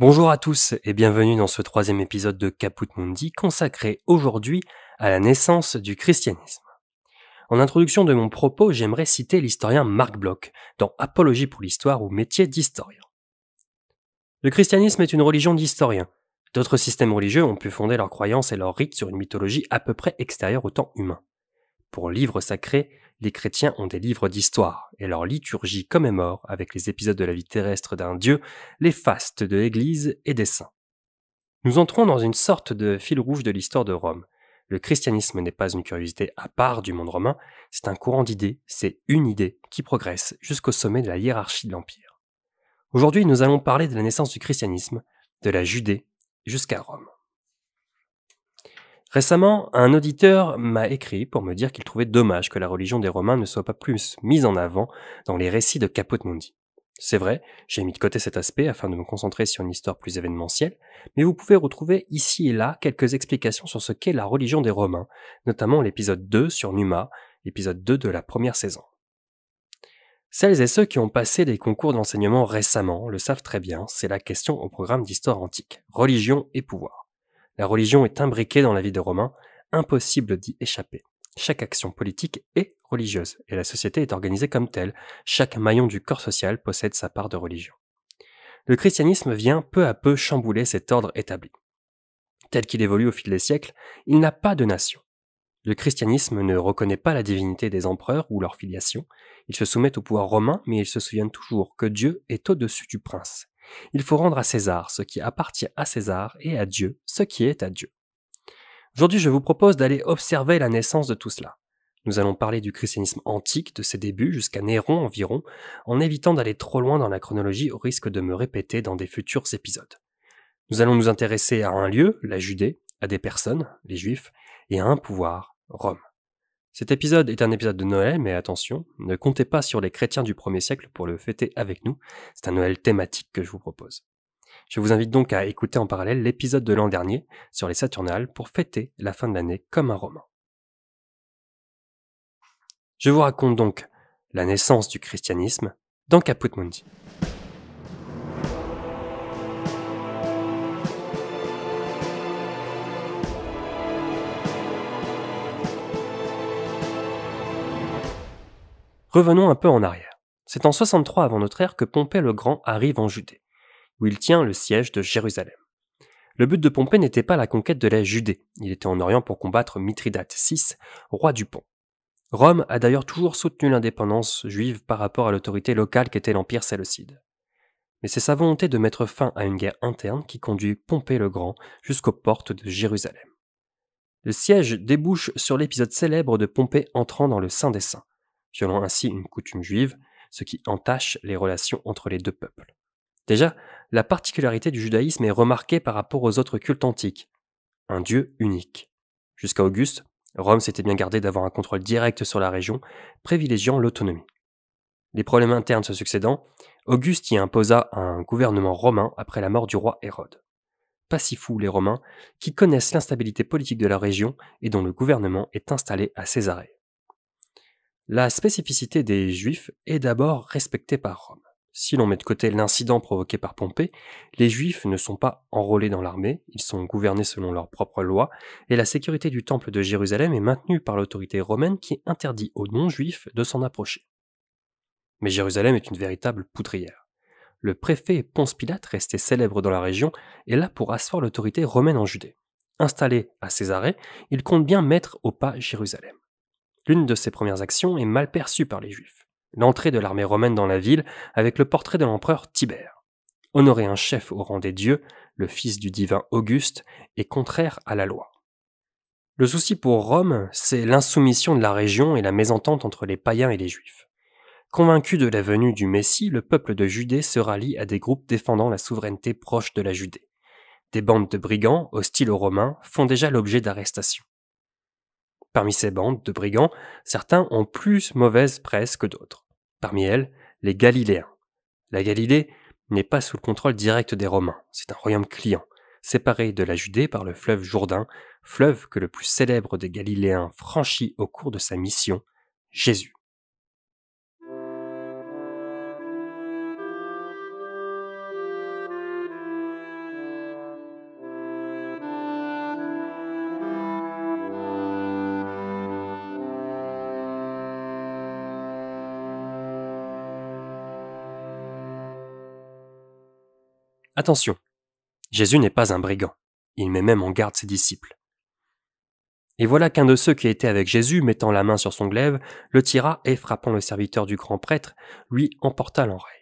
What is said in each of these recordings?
Bonjour à tous et bienvenue dans ce troisième épisode de Caput Mundi consacré aujourd'hui à la naissance du christianisme. En introduction de mon propos, j'aimerais citer l'historien Marc Bloch dans Apologie pour l'histoire ou métier d'historien. Le christianisme est une religion d'historiens. D'autres systèmes religieux ont pu fonder leurs croyances et leurs rites sur une mythologie à peu près extérieure au temps humain. Pour livres sacrés, les chrétiens ont des livres d'histoire, et leur liturgie commémore, avec les épisodes de la vie terrestre d'un dieu, les fastes de l'Église et des saints. Nous entrons dans une sorte de fil rouge de l'histoire de Rome. Le christianisme n'est pas une curiosité à part du monde romain, c'est un courant d'idées, c'est une idée qui progresse jusqu'au sommet de la hiérarchie de l'Empire. Aujourd'hui, nous allons parler de la naissance du christianisme, de la Judée jusqu'à Rome. Récemment, un auditeur m'a écrit pour me dire qu'il trouvait dommage que la religion des Romains ne soit pas plus mise en avant dans les récits de Caput Mundi. C'est vrai, j'ai mis de côté cet aspect afin de me concentrer sur une histoire plus événementielle, mais vous pouvez retrouver ici et là quelques explications sur ce qu'est la religion des Romains, notamment l'épisode 2 sur Numa, l'épisode 2 de la première saison. Celles et ceux qui ont passé des concours d'enseignement récemment le savent très bien, c'est la question au programme d'histoire antique, religion et pouvoir. La religion est imbriquée dans la vie des Romains, impossible d'y échapper. Chaque action politique est religieuse, et la société est organisée comme telle. Chaque maillon du corps social possède sa part de religion. Le christianisme vient peu à peu chambouler cet ordre établi. Tel qu'il évolue au fil des siècles, il n'a pas de nation. Le christianisme ne reconnaît pas la divinité des empereurs ou leur filiation. Ils se soumettent au pouvoir romain, mais ils se souviennent toujours que Dieu est au-dessus du prince. Il faut rendre à César ce qui appartient à César et à Dieu ce qui est à Dieu. Aujourd'hui, je vous propose d'aller observer la naissance de tout cela. Nous allons parler du christianisme antique, de ses débuts jusqu'à Néron environ, en évitant d'aller trop loin dans la chronologie au risque de me répéter dans des futurs épisodes. Nous allons nous intéresser à un lieu, la Judée, à des personnes, les Juifs, et à un pouvoir, Rome. Cet épisode est un épisode de Noël, mais attention, ne comptez pas sur les chrétiens du 1er siècle pour le fêter avec nous, c'est un Noël thématique que je vous propose. Je vous invite donc à écouter en parallèle l'épisode de l'an dernier sur les Saturnales pour fêter la fin de l'année comme un Romain. Je vous raconte donc la naissance du christianisme dans Caput Mundi. Revenons un peu en arrière. C'est en 63 avant notre ère que Pompée le Grand arrive en Judée, où il tient le siège de Jérusalem. Le but de Pompée n'était pas la conquête de la Judée, il était en Orient pour combattre Mithridate VI, roi du Pont. Rome a d'ailleurs toujours soutenu l'indépendance juive par rapport à l'autorité locale qu'était l'Empire séleucide. Mais c'est sa volonté de mettre fin à une guerre interne qui conduit Pompée le Grand jusqu'aux portes de Jérusalem. Le siège débouche sur l'épisode célèbre de Pompée entrant dans le Saint des Saints, violant ainsi une coutume juive, ce qui entache les relations entre les deux peuples. Déjà, la particularité du judaïsme est remarquée par rapport aux autres cultes antiques. Un Dieu unique. Jusqu'à Auguste, Rome s'était bien gardée d'avoir un contrôle direct sur la région, privilégiant l'autonomie. Les problèmes internes se succédant, Auguste y imposa un gouvernement romain après la mort du roi Hérode. Pas si fous les Romains, qui connaissent l'instabilité politique de la région et dont le gouvernement est installé à Césarée. La spécificité des Juifs est d'abord respectée par Rome. Si l'on met de côté l'incident provoqué par Pompée, les Juifs ne sont pas enrôlés dans l'armée, ils sont gouvernés selon leurs propres lois, et la sécurité du temple de Jérusalem est maintenue par l'autorité romaine qui interdit aux non-juifs de s'en approcher. Mais Jérusalem est une véritable poudrière. Le préfet Ponce Pilate, resté célèbre dans la région, est là pour asseoir l'autorité romaine en Judée. Installé à Césarée, il compte bien mettre au pas Jérusalem. L'une de ses premières actions est mal perçue par les Juifs. L'entrée de l'armée romaine dans la ville avec le portrait de l'empereur Tibère. Honorer un chef au rang des dieux, le fils du divin Auguste, est contraire à la loi. Le souci pour Rome, c'est l'insoumission de la région et la mésentente entre les païens et les Juifs. Convaincu de la venue du Messie, le peuple de Judée se rallie à des groupes défendant la souveraineté proche de la Judée. Des bandes de brigands, hostiles aux Romains, font déjà l'objet d'arrestations. Parmi ces bandes de brigands, certains ont plus mauvaise presse que d'autres. Parmi elles, les Galiléens. La Galilée n'est pas sous le contrôle direct des Romains, c'est un royaume client, séparé de la Judée par le fleuve Jourdain, fleuve que le plus célèbre des Galiléens franchit au cours de sa mission, Jésus. Attention, Jésus n'est pas un brigand. Il met même en garde ses disciples. Et voilà qu'un de ceux qui étaient avec Jésus, mettant la main sur son glaive, le tira et, frappant le serviteur du grand prêtre, lui emporta l'enraille.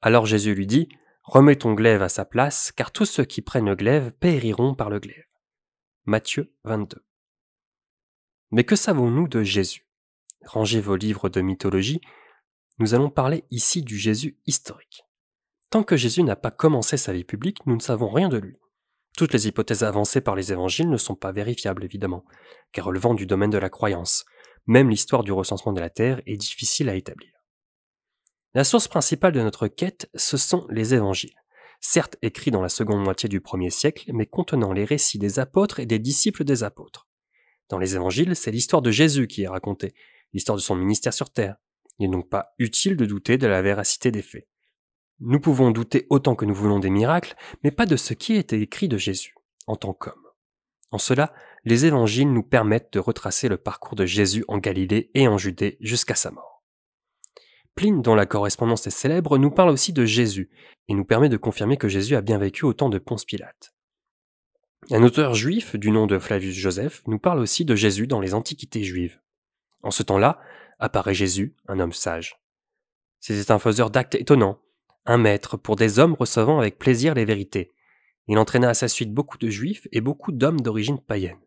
Alors Jésus lui dit, « Remets ton glaive à sa place, car tous ceux qui prennent le glaive périront par le glaive. » Matthieu 22. Mais que savons-nous de Jésus ? Rangez vos livres de mythologie, nous allons parler ici du Jésus historique. Tant que Jésus n'a pas commencé sa vie publique, nous ne savons rien de lui. Toutes les hypothèses avancées par les évangiles ne sont pas vérifiables, évidemment, car relevant du domaine de la croyance. Même l'histoire du recensement de la Terre est difficile à établir. La source principale de notre quête, ce sont les évangiles, certes écrits dans la seconde moitié du 1er siècle, mais contenant les récits des apôtres et des disciples des apôtres. Dans les évangiles, c'est l'histoire de Jésus qui est racontée, l'histoire de son ministère sur terre. Il n'est donc pas utile de douter de la véracité des faits. Nous pouvons douter autant que nous voulons des miracles, mais pas de ce qui est écrit de Jésus, en tant qu'homme. En cela, les évangiles nous permettent de retracer le parcours de Jésus en Galilée et en Judée jusqu'à sa mort. Pline, dont la correspondance est célèbre, nous parle aussi de Jésus, et nous permet de confirmer que Jésus a bien vécu au temps de Ponce Pilate. Un auteur juif du nom de Flavius Joseph nous parle aussi de Jésus dans les Antiquités juives. En ce temps-là, apparaît Jésus, un homme sage. C'était un faiseur d'actes étonnants, un maître pour des hommes recevant avec plaisir les vérités. Il entraîna à sa suite beaucoup de juifs et beaucoup d'hommes d'origine païenne.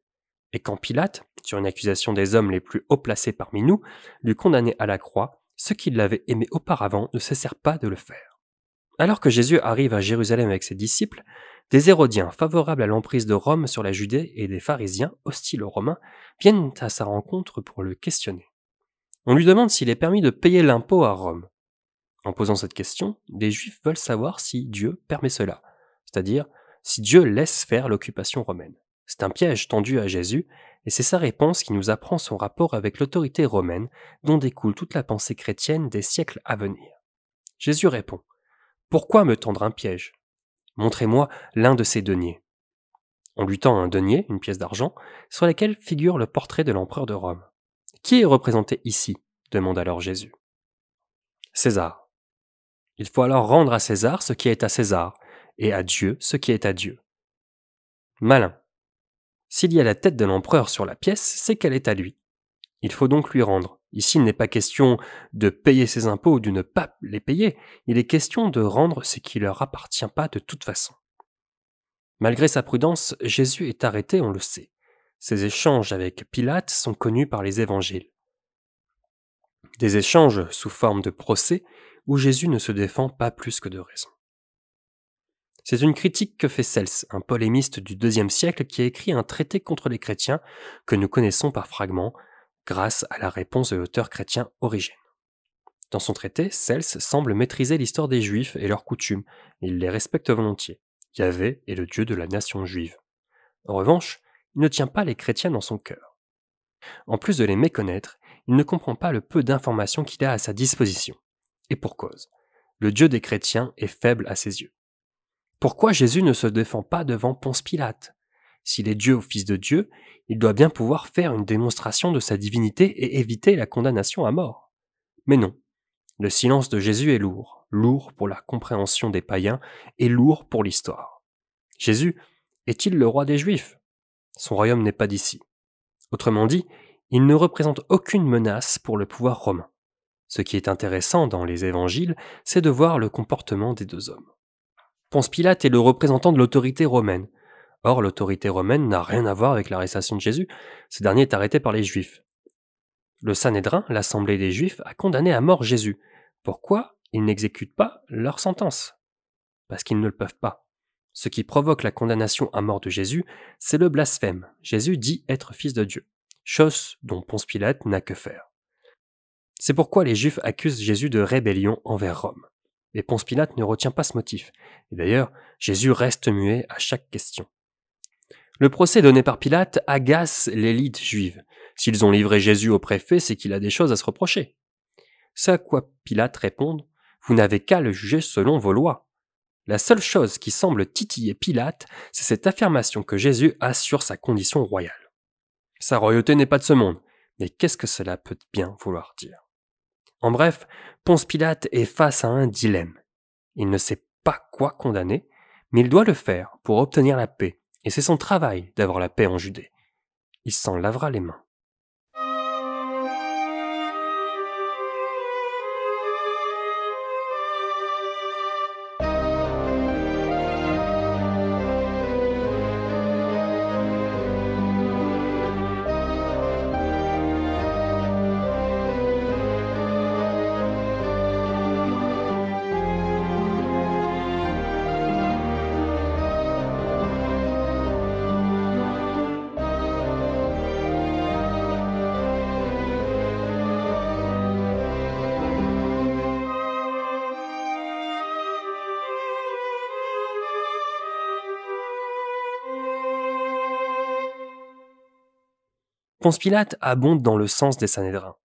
Et quand Pilate, sur une accusation des hommes les plus haut placés parmi nous, l'eut condamné à la croix, ceux qui l'avaient aimé auparavant ne cessèrent pas de le faire. Alors que Jésus arrive à Jérusalem avec ses disciples, des Hérodiens favorables à l'emprise de Rome sur la Judée et des pharisiens hostiles aux Romains viennent à sa rencontre pour le questionner. On lui demande s'il est permis de payer l'impôt à Rome. En posant cette question, les Juifs veulent savoir si Dieu permet cela, c'est-à-dire si Dieu laisse faire l'occupation romaine. C'est un piège tendu à Jésus, et c'est sa réponse qui nous apprend son rapport avec l'autorité romaine, dont découle toute la pensée chrétienne des siècles à venir. Jésus répond, « Pourquoi me tendre un piège ? Montrez-moi l'un de ces deniers. » On lui tend un denier, une pièce d'argent, sur laquelle figure le portrait de l'empereur de Rome. « Qui est représenté ici ?» demande alors Jésus. « César. » Il faut alors rendre à César ce qui est à César, et à Dieu ce qui est à Dieu. Malin. S'il y a la tête de l'empereur sur la pièce, c'est qu'elle est à lui. Il faut donc lui rendre. Ici, il n'est pas question de payer ses impôts ou de ne pas les payer, il est question de rendre ce qui ne leur appartient pas de toute façon. Malgré sa prudence, Jésus est arrêté, on le sait. Ses échanges avec Pilate sont connus par les évangiles. Des échanges sous forme de procès où Jésus ne se défend pas plus que de raison. C'est une critique que fait Cels, un polémiste du IIe siècle qui a écrit un traité contre les chrétiens que nous connaissons par fragments grâce à la réponse de l'auteur chrétien Origène. Dans son traité, Cels semble maîtriser l'histoire des Juifs et leurs coutumes, et il les respecte volontiers. Yahvé est le Dieu de la nation juive. En revanche, il ne tient pas les chrétiens dans son cœur. En plus de les méconnaître, il ne comprend pas le peu d'informations qu'il a à sa disposition. Et pour cause, le Dieu des chrétiens est faible à ses yeux. Pourquoi Jésus ne se défend pas devant Ponce Pilate ? S'il est Dieu ou fils de Dieu, il doit bien pouvoir faire une démonstration de sa divinité et éviter la condamnation à mort. Mais non, le silence de Jésus est lourd, lourd pour la compréhension des païens et lourd pour l'histoire. Jésus est-il le roi des Juifs ? Son royaume n'est pas d'ici. Autrement dit, il ne représente aucune menace pour le pouvoir romain. Ce qui est intéressant dans les évangiles, c'est de voir le comportement des deux hommes. Ponce Pilate est le représentant de l'autorité romaine. Or, l'autorité romaine n'a rien à voir avec l'arrestation de Jésus. Ce dernier est arrêté par les Juifs. Le Sanhédrin, l'assemblée des Juifs, a condamné à mort Jésus. Pourquoi ils n'exécutent pas leur sentence ? Parce qu'ils ne le peuvent pas. Ce qui provoque la condamnation à mort de Jésus, c'est le blasphème. Jésus dit être fils de Dieu, chose dont Ponce Pilate n'a que faire. C'est pourquoi les Juifs accusent Jésus de rébellion envers Rome. Mais Ponce Pilate ne retient pas ce motif. Et d'ailleurs, Jésus reste muet à chaque question. Le procès donné par Pilate agace l'élite juive. S'ils ont livré Jésus au préfet, c'est qu'il a des choses à se reprocher. C'est à quoi Pilate répond « Vous n'avez qu'à le juger selon vos lois ». La seule chose qui semble titiller Pilate, c'est cette affirmation que Jésus assure sa condition royale. Sa royauté n'est pas de ce monde, mais qu'est-ce que cela peut bien vouloir dire ? En bref, Ponce Pilate est face à un dilemme. Il ne sait pas quoi condamner, Mais il doit le faire pour obtenir la paix, et c'est son travail d'avoir la paix en Judée. Il s'en lavera les mains. Ponce Pilate abonde dans le sens des Sanhédrins.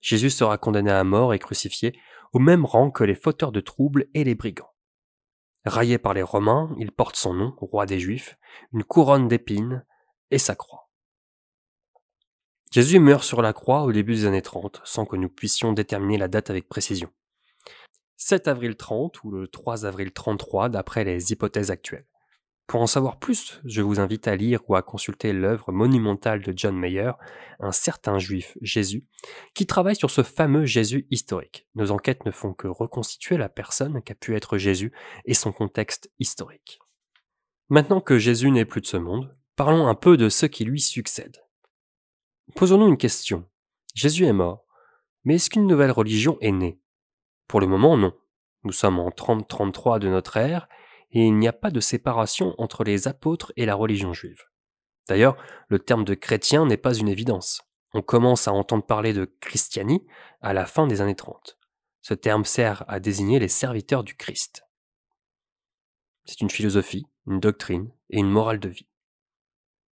Jésus sera condamné à mort et crucifié au même rang que les fauteurs de troubles et les brigands. Raillé par les Romains, il porte son nom, roi des Juifs, une couronne d'épines et sa croix. Jésus meurt sur la croix au début des années 30, sans que nous puissions déterminer la date avec précision. 7 avril 30 ou le 3 avril 33 d'après les hypothèses actuelles. Pour en savoir plus, je vous invite à lire ou à consulter l'œuvre monumentale de John Mayer, Un certain juif, Jésus, qui travaille sur ce fameux Jésus historique. Nos enquêtes ne font que reconstituer la personne qu'a pu être Jésus et son contexte historique. Maintenant que Jésus n'est plus de ce monde, parlons un peu de ceux qui lui succèdent. Posons-nous une question. Jésus est mort, mais est-ce qu'une nouvelle religion est née ? Pour le moment, non. Nous sommes en 30-33 de notre ère, et il n'y a pas de séparation entre les apôtres et la religion juive. D'ailleurs, le terme de chrétien n'est pas une évidence. On commence à entendre parler de christiani à la fin des années 30. Ce terme sert à désigner les serviteurs du Christ. C'est une philosophie, une doctrine et une morale de vie.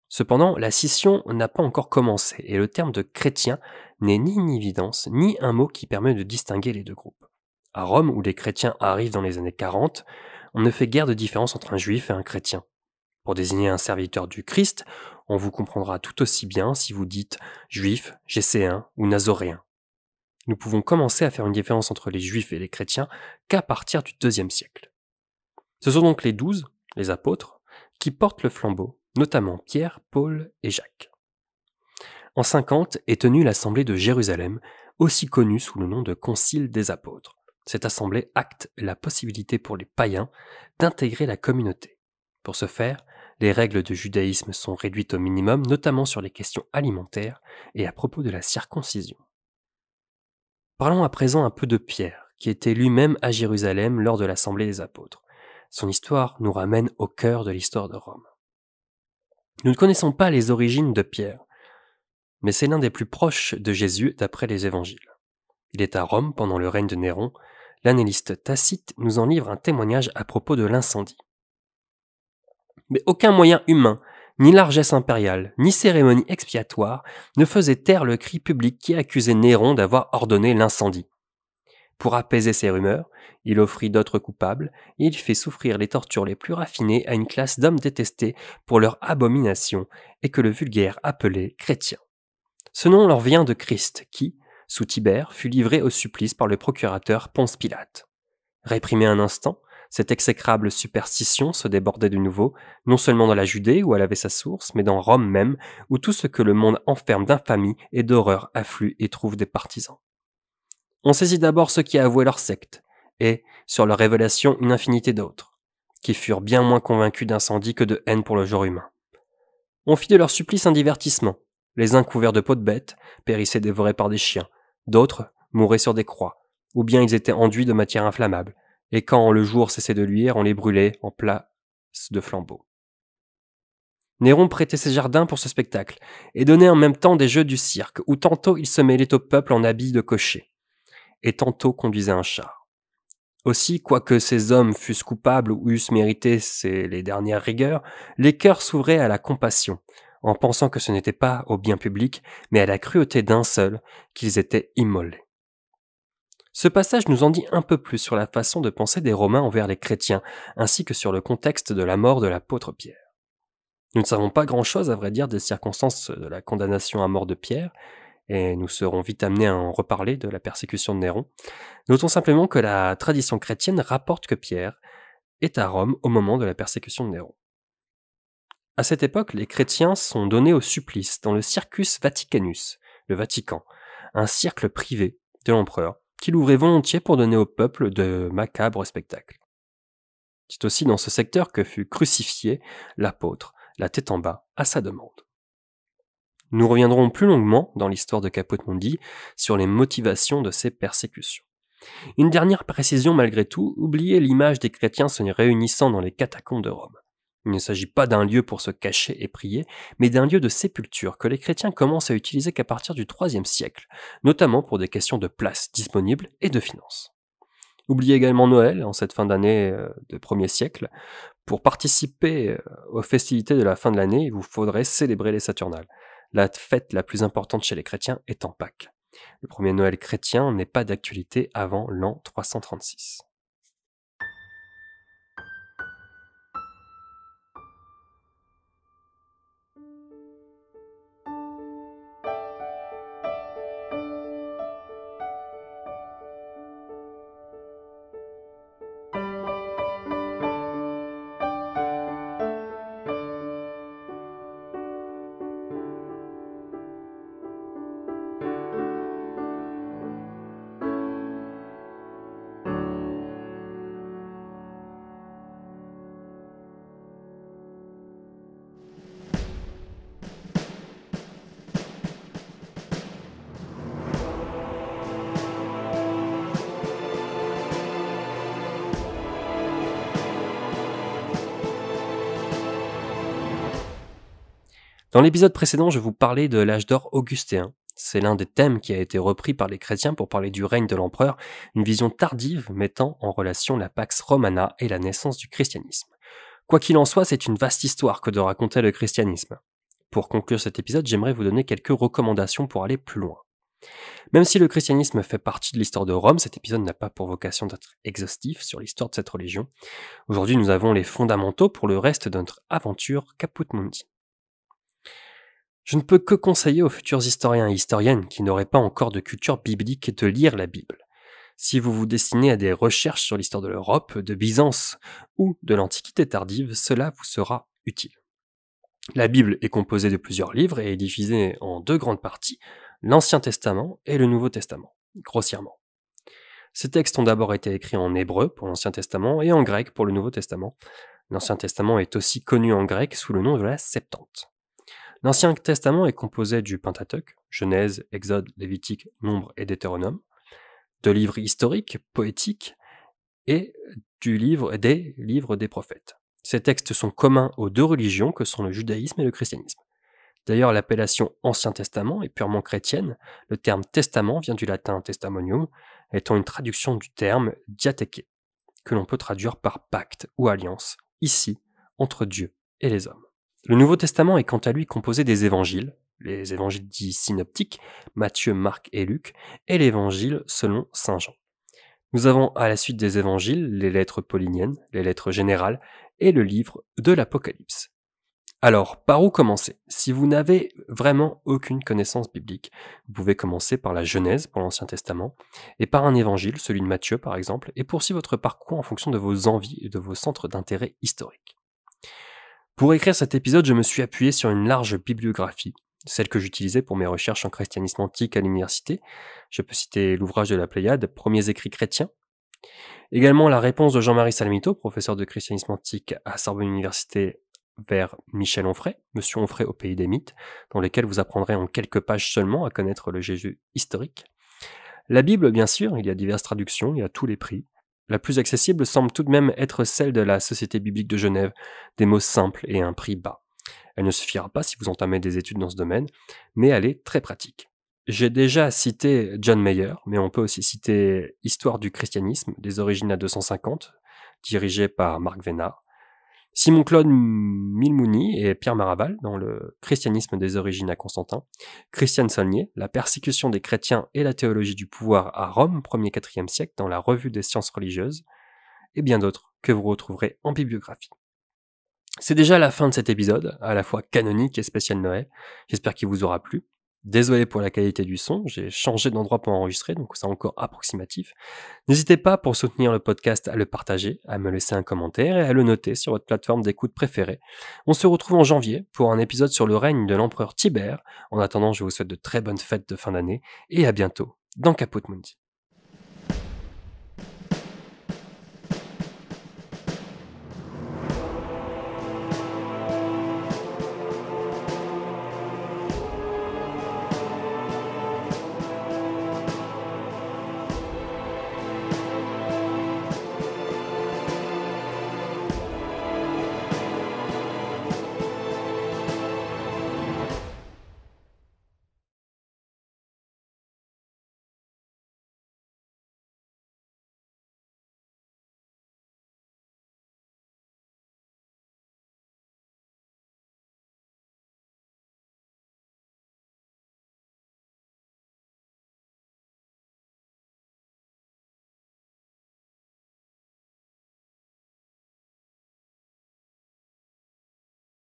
Cependant, la scission n'a pas encore commencé, et le terme de chrétien n'est ni une évidence, ni un mot qui permet de distinguer les deux groupes. À Rome, où les chrétiens arrivent dans les années 40, on ne fait guère de différence entre un juif et un chrétien. Pour désigner un serviteur du Christ, on vous comprendra tout aussi bien si vous dites juif, gesséen ou nazoréen. Nous pouvons commencer à faire une différence entre les juifs et les chrétiens qu'à partir du IIe siècle. Ce sont donc les 12, les apôtres, qui portent le flambeau, notamment Pierre, Paul et Jacques. En 50 est tenue l'assemblée de Jérusalem, aussi connue sous le nom de Concile des apôtres. Cette assemblée acte la possibilité pour les païens d'intégrer la communauté. Pour ce faire, les règles de judaïsme sont réduites au minimum, notamment sur les questions alimentaires et à propos de la circoncision. Parlons à présent un peu de Pierre, qui était lui-même à Jérusalem lors de l'assemblée des apôtres. Son histoire nous ramène au cœur de l'histoire de Rome. Nous ne connaissons pas les origines de Pierre, mais c'est l'un des plus proches de Jésus d'après les évangiles. Il est à Rome pendant le règne de Néron. L'annaliste Tacite nous en livre un témoignage à propos de l'incendie. Mais aucun moyen humain, ni largesse impériale, ni cérémonie expiatoire ne faisait taire le cri public qui accusait Néron d'avoir ordonné l'incendie. Pour apaiser ces rumeurs, il offrit d'autres coupables et il fait souffrir les tortures les plus raffinées à une classe d'hommes détestés pour leur abomination et que le vulgaire appelait chrétiens. Ce nom leur vient de Christ qui, sous Tibère, fut livré au supplice par le procurateur Ponce Pilate. Réprimé un instant, cette exécrable superstition se débordait de nouveau, non seulement dans la Judée où elle avait sa source, mais dans Rome même, où tout ce que le monde enferme d'infamie et d'horreur afflue et trouve des partisans. On saisit d'abord ceux qui avouaient leur secte, et, sur leur révélation, une infinité d'autres, qui furent bien moins convaincus d'incendie que de haine pour le genre humain. On fit de leur supplice un divertissement. Les uns couverts de peau de bête, périssaient dévorés par des chiens, d'autres mouraient sur des croix, ou bien ils étaient enduits de matière inflammable, et quand le jour cessait de luire, on les brûlait en place de flambeaux. Néron prêtait ses jardins pour ce spectacle, et donnait en même temps des jeux du cirque, où tantôt il se mêlait au peuple en habit de cocher, et tantôt conduisait un char. Aussi, quoique ces hommes fussent coupables ou eussent mérité les dernières rigueurs, les cœurs s'ouvraient à la compassion, en pensant que ce n'était pas au bien public, mais à la cruauté d'un seul, qu'ils étaient immolés. Ce passage nous en dit un peu plus sur la façon de penser des Romains envers les chrétiens, ainsi que sur le contexte de la mort de l'apôtre Pierre. Nous ne savons pas grand-chose, à vrai dire, des circonstances de la condamnation à mort de Pierre, et nous serons vite amenés à en reparler de la persécution de Néron. Notons simplement que la tradition chrétienne rapporte que Pierre est à Rome au moment de la persécution de Néron. À cette époque, les chrétiens sont donnés au supplice dans le Circus Vaticanus, le Vatican, un cercle privé de l'empereur, qu'il ouvrait volontiers pour donner au peuple de macabres spectacles. C'est aussi dans ce secteur que fut crucifié l'apôtre, la tête en bas, à sa demande. Nous reviendrons plus longuement dans l'histoire de Caput Mundi sur les motivations de ces persécutions. Une dernière précision malgré tout, oubliez l'image des chrétiens se réunissant dans les catacombes de Rome. Il ne s'agit pas d'un lieu pour se cacher et prier, mais d'un lieu de sépulture que les chrétiens commencent à utiliser qu'à partir du IIIe siècle, notamment pour des questions de place disponible et de finances. Oubliez également Noël, en cette fin d'année de 1er siècle. Pour participer aux festivités de la fin de l'année, il vous faudrait célébrer les Saturnales. La fête la plus importante chez les chrétiens étant Pâques. Le premier Noël chrétien n'est pas d'actualité avant l'an 336. Dans l'épisode précédent, je vous parlais de l'âge d'or augustéen. C'est l'un des thèmes qui a été repris par les chrétiens pour parler du règne de l'empereur, une vision tardive mettant en relation la Pax Romana et la naissance du christianisme. Quoi qu'il en soit, c'est une vaste histoire que de raconter le christianisme. Pour conclure cet épisode, j'aimerais vous donner quelques recommandations pour aller plus loin. Même si le christianisme fait partie de l'histoire de Rome, cet épisode n'a pas pour vocation d'être exhaustif sur l'histoire de cette religion. Aujourd'hui, nous avons les fondamentaux pour le reste de notre aventure Caput Mundi. Je ne peux que conseiller aux futurs historiens et historiennes qui n'auraient pas encore de culture biblique de lire la Bible. Si vous vous destinez à des recherches sur l'histoire de l'Europe, de Byzance ou de l'Antiquité tardive, cela vous sera utile. La Bible est composée de plusieurs livres et est divisée en deux grandes parties, l'Ancien Testament et le Nouveau Testament, grossièrement. Ces textes ont d'abord été écrits en hébreu pour l'Ancien Testament et en grec pour le Nouveau Testament. L'Ancien Testament est aussi connu en grec sous le nom de la Septante. L'Ancien Testament est composé du Pentateuque, Genèse, Exode, Lévitique, Nombre et Deutéronome, de livres historiques, poétiques et des livres des prophètes. Ces textes sont communs aux deux religions que sont le judaïsme et le christianisme. D'ailleurs, l'appellation Ancien Testament est purement chrétienne. Le terme testament vient du latin testamonium, étant une traduction du terme diatheke, que l'on peut traduire par pacte ou alliance, ici, entre Dieu et les hommes. Le Nouveau Testament est quant à lui composé des évangiles, les évangiles dits synoptiques, Matthieu, Marc et Luc, et l'évangile selon saint Jean. Nous avons à la suite des évangiles les lettres pauliniennes, les lettres générales et le livre de l'Apocalypse. Alors, par où commencer ? Si vous n'avez vraiment aucune connaissance biblique, vous pouvez commencer par la Genèse pour l'Ancien Testament, et par un évangile, celui de Matthieu par exemple, et poursuivre votre parcours en fonction de vos envies et de vos centres d'intérêt historiques. Pour écrire cet épisode, je me suis appuyé sur une large bibliographie, celle que j'utilisais pour mes recherches en christianisme antique à l'université. Je peux citer l'ouvrage de la Pléiade, Premiers écrits chrétiens. Également la réponse de Jean-Marie Salmito, professeur de christianisme antique à Sorbonne Université, vers Michel Onfray, Monsieur Onfray au pays des mythes, dans lesquels vous apprendrez en quelques pages seulement à connaître le Jésus historique. La Bible, bien sûr, il y a diverses traductions, il y a tous les prix. La plus accessible semble tout de même être celle de la Société biblique de Genève, des mots simples et un prix bas. Elle ne suffira pas si vous entamez des études dans ce domaine, mais elle est très pratique. J'ai déjà cité John Mayer, mais on peut aussi citer Histoire du christianisme, des origines à 250, dirigé par Marc Vénard, Simon-Claude Milmouni et Pierre Maraval dans le Christianisme des origines à Constantin, Christiane Saulnier, La persécution des chrétiens et la théologie du pouvoir à Rome, 1er-4e siècle, dans la Revue des sciences religieuses, et bien d'autres que vous retrouverez en bibliographie. C'est déjà la fin de cet épisode, à la fois canonique et spécial Noël. J'espère qu'il vous aura plu. Désolé pour la qualité du son, j'ai changé d'endroit pour enregistrer, donc c'est encore approximatif. N'hésitez pas pour soutenir le podcast à le partager, à me laisser un commentaire et à le noter sur votre plateforme d'écoute préférée. On se retrouve en janvier pour un épisode sur le règne de l'empereur Tibère. En attendant, je vous souhaite de très bonnes fêtes de fin d'année et à bientôt dans Caput Mundi.